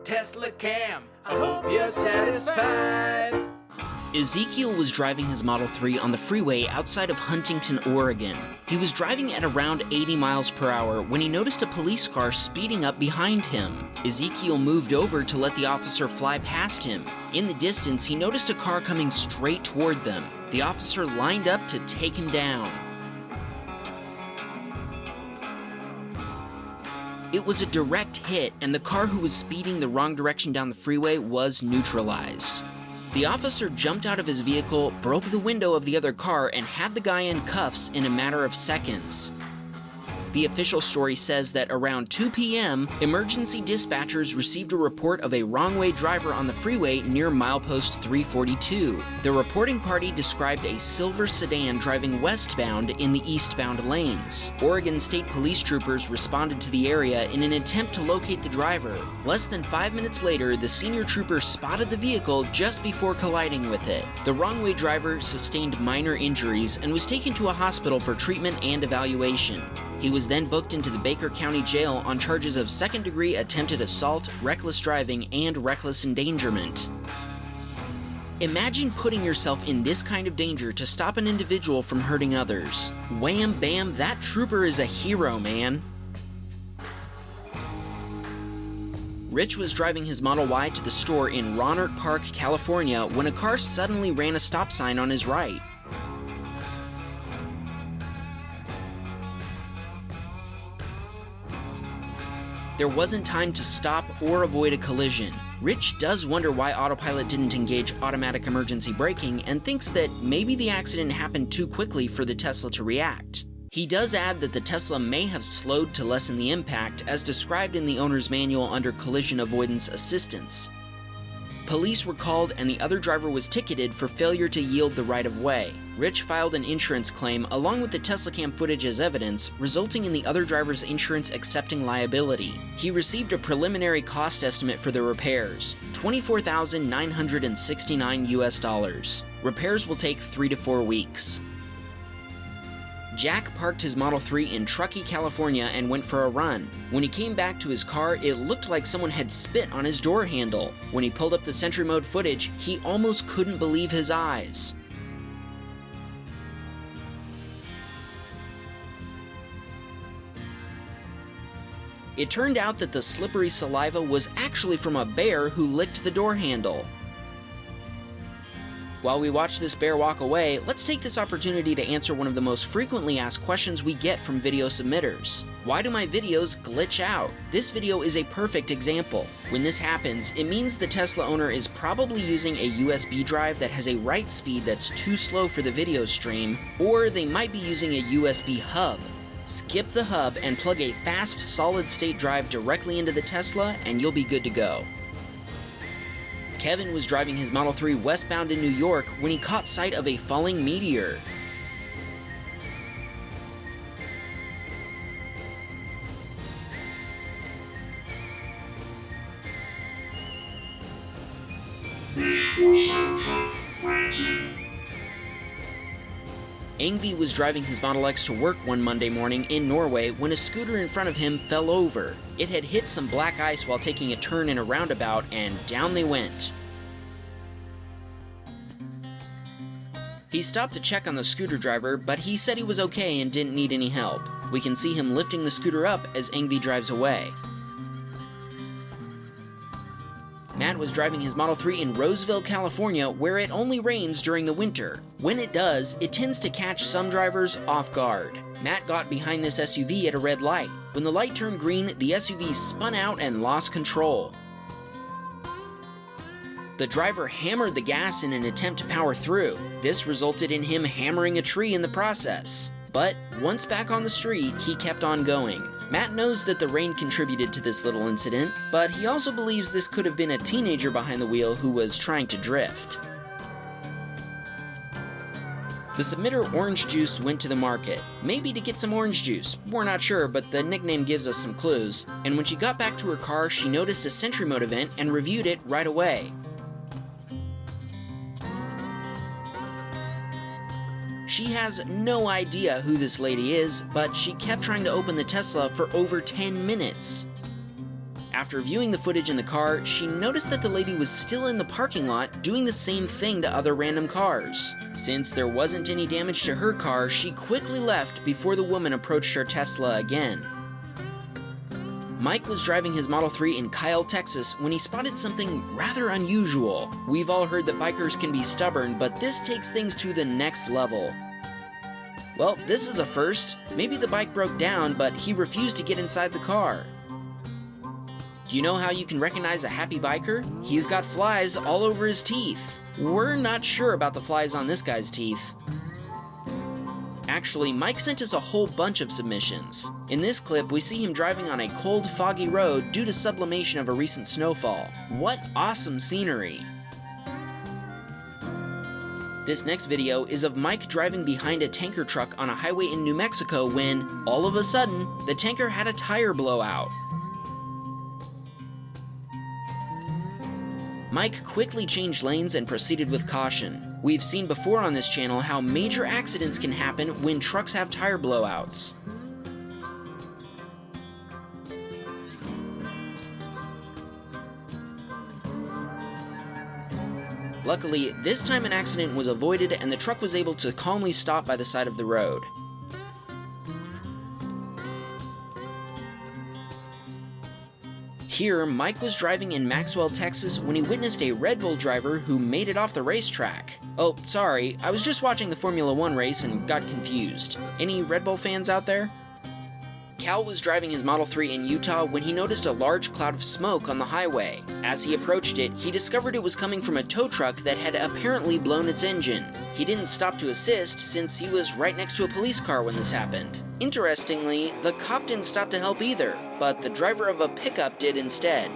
Teslacam. I hope you're satisfied. Ezekiel was driving his Model 3 on the freeway outside of Huntington, Oregon. He was driving at around 80 miles per hour when he noticed a police car speeding up behind him. Ezekiel moved over to let the officer fly past him. In the distance, he noticed a car coming straight toward them. The officer lined up to take him down. It was a direct hit, and the car who was speeding the wrong direction down the freeway was neutralized. The officer jumped out of his vehicle, broke the window of the other car, and had the guy in cuffs in a matter of seconds. The official story says that around 2 p.m., emergency dispatchers received a report of a wrong-way driver on the freeway near milepost 342. The reporting party described a silver sedan driving westbound in the eastbound lanes. Oregon State Police troopers responded to the area in an attempt to locate the driver. Less than 5 minutes later, the senior trooper spotted the vehicle just before colliding with it. The wrong-way driver sustained minor injuries and was taken to a hospital for treatment and evaluation. He was then booked into the Baker County Jail on charges of second-degree attempted assault, reckless driving, and reckless endangerment. Imagine putting yourself in this kind of danger to stop an individual from hurting others. Wham bam, that trooper is a hero, man. Rich was driving his Model Y to the store in Rohnert Park, California, when a car suddenly ran a stop sign on his right. There wasn't time to stop or avoid a collision. Rich does wonder why autopilot didn't engage automatic emergency braking and thinks that maybe the accident happened too quickly for the Tesla to react. He does add that the Tesla may have slowed to lessen the impact, as described in the owner's manual under collision avoidance assistance. Police were called and the other driver was ticketed for failure to yield the right-of-way. Rich filed an insurance claim along with the Teslacam footage as evidence, resulting in the other driver's insurance accepting liability. He received a preliminary cost estimate for the repairs, $24,969 US. Repairs will take 3 to 4 weeks. Jack parked his Model 3 in Truckee, California and went for a run. When he came back to his car, it looked like someone had spit on his door handle. When he pulled up the Sentry Mode footage, he almost couldn't believe his eyes. It turned out that the slippery saliva was actually from a bear who licked the door handle. While we watch this bear walk away, let's take this opportunity to answer one of the most frequently asked questions we get from video submitters. Why do my videos glitch out? This video is a perfect example. When this happens, it means the Tesla owner is probably using a USB drive that has a write speed that's too slow for the video stream, or they might be using a USB hub. Skip the hub and plug a fast solid-state drive directly into the Tesla and you'll be good to go. Kevin was driving his Model 3 westbound in New York when he caught sight of a falling meteor. Yngve was driving his Model X to work one Monday morning in Norway when a scooter in front of him fell over. It had hit some black ice while taking a turn in a roundabout, and down they went. He stopped to check on the scooter driver, but he said he was okay and didn't need any help. We can see him lifting the scooter up as Yngve drives away. Matt was driving his Model 3 in Roseville, California, where it only rains during the winter. When it does, it tends to catch some drivers off guard. Matt got behind this SUV at a red light. When the light turned green, the SUV spun out and lost control. The driver hammered the gas in an attempt to power through. This resulted in him hammering a tree in the process. But once back on the street, he kept on going. Matt knows that the rain contributed to this little incident, but he also believes this could have been a teenager behind the wheel who was trying to drift. The submitter Orange Juice went to the market, maybe to get some orange juice, we're not sure, but the nickname gives us some clues, and when she got back to her car, she noticed a Sentry Mode event and reviewed it right away. She has no idea who this lady is, but she kept trying to open the Tesla for over 10 minutes. After viewing the footage in the car, she noticed that the lady was still in the parking lot doing the same thing to other random cars. Since there wasn't any damage to her car, she quickly left before the woman approached her Tesla again. Mike was driving his Model 3 in Kyle, Texas when he spotted something rather unusual. We've all heard that bikers can be stubborn, but this takes things to the next level. Well, this is a first. Maybe the bike broke down, but he refused to get inside the car. Do you know how you can recognize a happy biker? He's got flies all over his teeth. We're not sure about the flies on this guy's teeth. Actually, Mike sent us a whole bunch of submissions. In this clip, we see him driving on a cold, foggy road due to sublimation of a recent snowfall. What awesome scenery! This next video is of Mike driving behind a tanker truck on a highway in New Mexico when, all of a sudden, the tanker had a tire blowout. Mike quickly changed lanes and proceeded with caution. We've seen before on this channel how major accidents can happen when trucks have tire blowouts. Luckily, this time an accident was avoided and the truck was able to calmly stop by the side of the road. Here, Mike was driving in Maxwell, Texas when he witnessed a Red Bull driver who made it off the racetrack. Oh, sorry, I was just watching the Formula 1 race and got confused. Any Red Bull fans out there? Cal was driving his Model 3 in Utah when he noticed a large cloud of smoke on the highway. As he approached it, he discovered it was coming from a tow truck that had apparently blown its engine. He didn't stop to assist since he was right next to a police car when this happened. Interestingly, the cop didn't stop to help either, but the driver of a pickup did instead.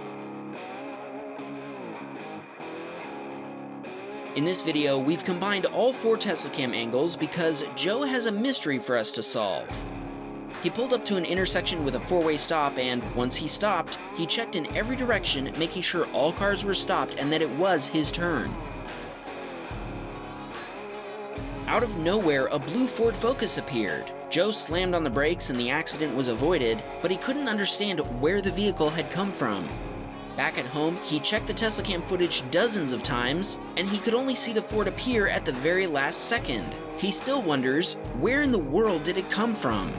In this video, we've combined all 4 Teslacam angles because Joe has a mystery for us to solve. He pulled up to an intersection with a 4-way stop, and once he stopped, he checked in every direction, making sure all cars were stopped and that it was his turn. Out of nowhere, a blue Ford Focus appeared. Joe slammed on the brakes and the accident was avoided, but he couldn't understand where the vehicle had come from. Back at home, he checked the Teslacam footage dozens of times, and he could only see the Ford appear at the very last second. He still wonders, where in the world did it come from?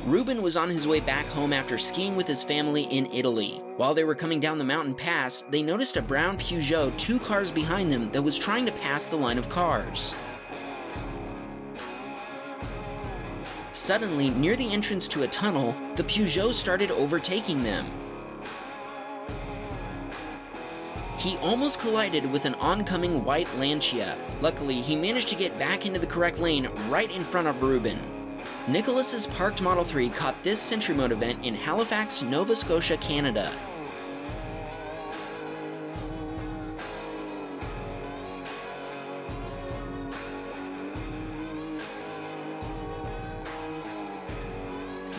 Ruben was on his way back home after skiing with his family in Italy. While they were coming down the mountain pass, they noticed a brown Peugeot 2 cars behind them that was trying to pass the line of cars. Suddenly, near the entrance to a tunnel, the Peugeot started overtaking them. He almost collided with an oncoming white Lancia. Luckily, he managed to get back into the correct lane right in front of Ruben. NICKOLAS's parked Model 3 caught this Sentry Mode event in Halifax, Nova Scotia, Canada.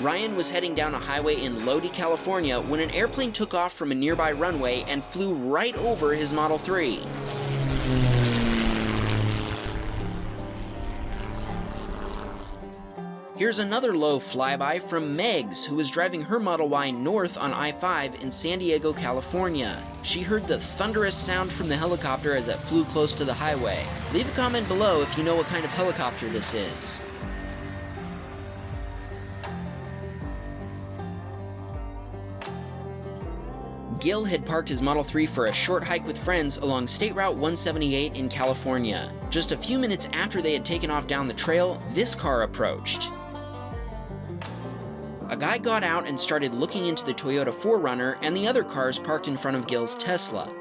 Ryan was heading down a highway in Lodi, California when an airplane took off from a nearby runway and flew right over his Model 3. Here's another low flyby from Megs, who was driving her Model Y north on I-5 in San Diego, California. She heard the thunderous sound from the helicopter as it flew close to the highway. Leave a comment below if you know what kind of helicopter this is. Gil had parked his Model 3 for a short hike with friends along State Route 178 in California. Just a few minutes after they had taken off down the trail, this car approached. A guy got out and started looking into the Toyota 4Runner and the other cars parked in front of Gil's Tesla.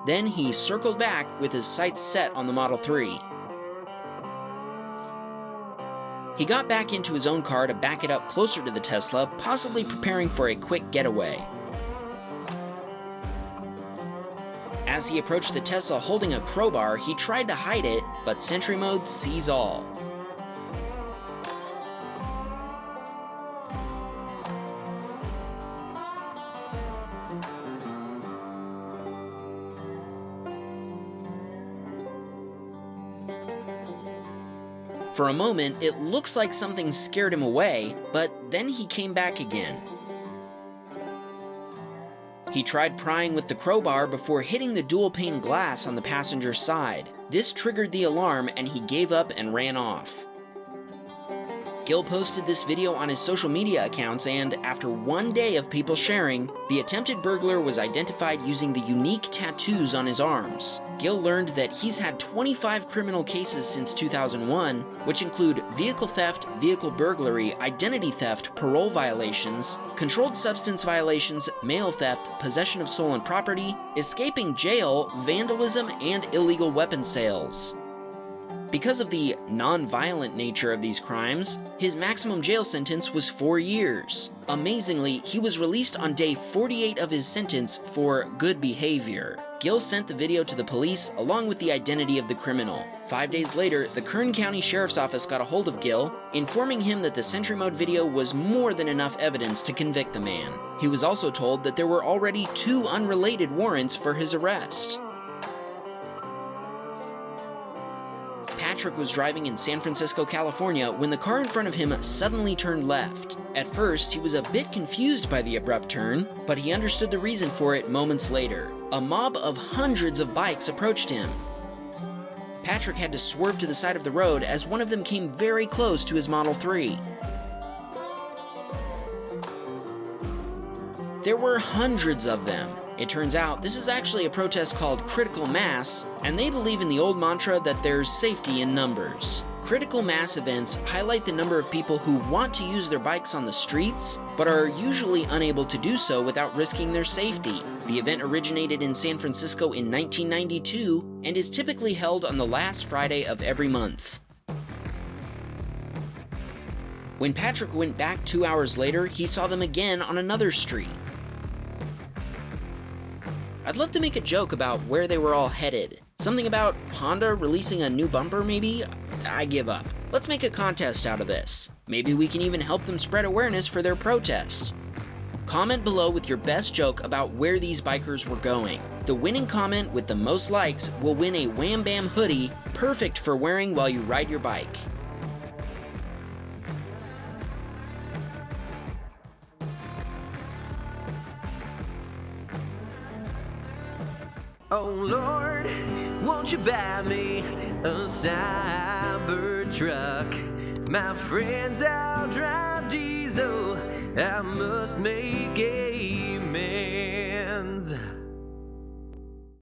Then he circled back with his sights set on the Model 3. He got back into his own car to back it up closer to the Tesla, possibly preparing for a quick getaway. As he approached the Tesla holding a crowbar, he tried to hide it, but Sentry Mode sees all. For a moment, it looks like something scared him away, but then he came back again. He tried prying with the crowbar before hitting the dual-pane glass on the passenger side. This triggered the alarm and he gave up and ran off. Gill posted this video on his social media accounts, and after 1 day of people sharing, the attempted burglar was identified using the unique tattoos on his arms. Gill learned that he's had 25 criminal cases since 2001, which include vehicle theft, vehicle burglary, identity theft, parole violations, controlled substance violations, mail theft, possession of stolen property, escaping jail, vandalism, and illegal weapon sales. Because of the non-violent nature of these crimes, his maximum jail sentence was 4 years. Amazingly, he was released on day 48 of his sentence for good behavior. Gill sent the video to the police along with the identity of the criminal. 5 days later, the Kern County Sheriff's Office got a hold of Gill, informing him that the Sentry Mode video was more than enough evidence to convict the man. He was also told that there were already 2 unrelated warrants for his arrest. Patrick was driving in San Francisco, California, when the car in front of him suddenly turned left. At first, he was a bit confused by the abrupt turn, but he understood the reason for it moments later. A mob of hundreds of bikes approached him. Patrick had to swerve to the side of the road as one of them came very close to his Model 3. There were hundreds of them. It turns out this is actually a protest called Critical Mass, and they believe in the old mantra that there's safety in numbers. Critical mass events highlight the number of people who want to use their bikes on the streets, but are usually unable to do so without risking their safety. The event originated in San Francisco in 1992 and is typically held on the last Friday of every month. When Patrick went back 2 hours later, he saw them again on another street. I'd love to make a joke about where they were all headed. Something about Honda releasing a new bumper, maybe? I give up. Let's make a contest out of this. Maybe we can even help them spread awareness for their protest. Comment below with your best joke about where these bikers were going. The winning comment with the most likes will win a Wham Bam hoodie, perfect for wearing while you ride your bike. Oh Lord, won't you buy me a cyber truck? My friends all drive diesel, I must make a man.